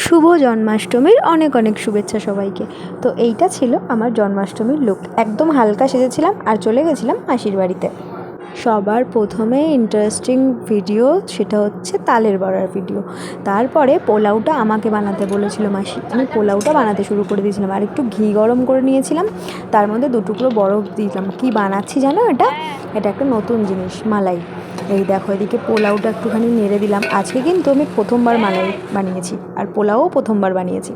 শুভ জন্মাষ্টমীর অনেক অনেক শুভেচ্ছা সবাইকে। তো এইটা ছিল আমার জন্মাষ্টমীর লুক। একদম হালকা সেজেছিলাম আর চলে গেছিলাম মাসির বাড়িতে। সবার প্রথমে ইন্টারেস্টিং ভিডিও সেটা হচ্ছে তালের বড়ার ভিডিও। তারপরে পোলাওটা আমাকে বানাতে বলেছিল মাসি, আমি পোলাওটা বানাতে শুরু করে দিয়েছিলাম আর একটু ঘি গরম করে নিয়েছিলাম, তার মধ্যে 2 টুকরো বরফ দিয়েছিলাম। কি বানাচ্ছি জানো? এটা একটা নতুন জিনিস, মালাই। এই দেখো, এদিকে পোলাওটা একটুখানি নেড়ে দিলাম। আজকে কিন্তু আমি প্রথমবার মালাই বানিয়েছি আর পোলাও প্রথমবার বানিয়েছি।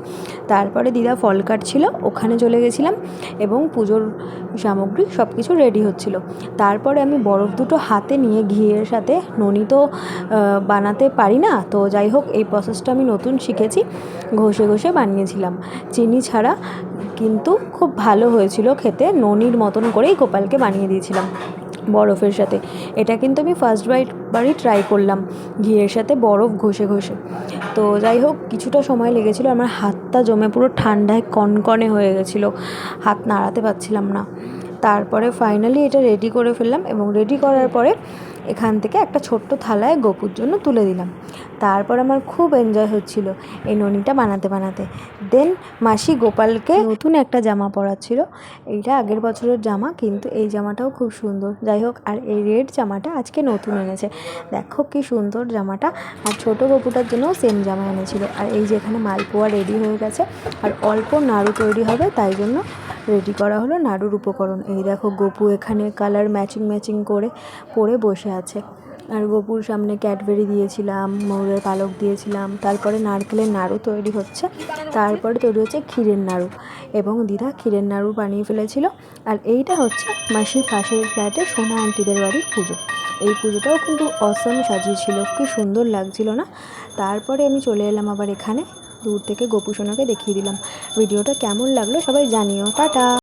তারপরে দিদা ফল কাটছিল, ওখানে চলে গেছিলাম এবং পুজোর সামগ্রী সব কিছু রেডি হচ্ছিল। তারপরে আমি বরফ দুটো হাতে নিয়ে ঘিয়ের সাথে, ননি তো বানাতে পারি না, তো যাই হোক এই প্রসেসটা আমি নতুন শিখেছি, ঘষে ঘষে বানিয়েছিলাম চিনি ছাড়া। কিন্তু খুব ভালো হয়েছিল খেতে, ননির মতন করেই গোপালকে বানিয়ে দিয়েছিলাম বরফের সাথে। এটা কিন্তু আমি ফার্স্টবারই ট্রাই করলাম ঘিয়ের সাথে বরফ ঘষে ঘষে। তো যাই হোক কিছুটা সময় লেগেছিলো, আমার হাতটা জমে পুরো ঠান্ডায় কনকনে হয়ে গেছিলো, হাত নাড়াতে পারছিলাম না। তারপরে ফাইনালি এটা রেডি করে ফেললাম এবং রেডি করার পরে এখান থেকে একটা ছোট্ট থালায় গোপুর জন্য তুলে দিলাম। তারপর আমার খুব এনজয় হচ্ছিল এই ননিটা বানাতে বানাতে। দেন মাসি গোপালকে নতুন একটা জামা পরাচ্ছিল। এইটা আগের বছরের জামা, কিন্তু এই জামাটাও খুব সুন্দর। যাই হোক, আর এই রেড জামাটা আজকে নতুন এনেছে, দেখো কি সুন্দর জামাটা। আর ছোটো গোপুটার জন্যও সেম জামা এনেছিল। আর এই যে এখানে মালপোয়া রেডি হয়ে গেছে আর অল্প নাড়ু তৈরি হবে, তাই জন্য রেডি করা হলো নাড়ুর উপকরণ। এই দেখো গোপু এখানে কালার ম্যাচিং করে পরে বসে আছে। আর গোপুর সামনে ক্যাডবেরি দিয়েছিলাম, ময়ূরের পালক দিয়েছিলাম। তারপরে নারকেলের নাড়ু তৈরি হচ্ছে, তারপরে তৈরি হচ্ছে ক্ষীরের নাড়ু, এবং দিদা ক্ষীরের নাড়ু বানিয়ে ফেলেছিল। আর এইটা হচ্ছে মাসির পাশের ফ্ল্যাটে সোনা আন্টিদের বাড়ির পুজো। এই পুজোটাও কিন্তু অসম সাজিয়েছিল, কি সুন্দর লাগছিল না? তারপরে আমি চলে এলাম আবার এখানে, দূর থেকে গোপু সোনাকে দেখিয়ে দিলাম। ভিডিওটা কেমন লাগলো সবাই জানিও। টাটা।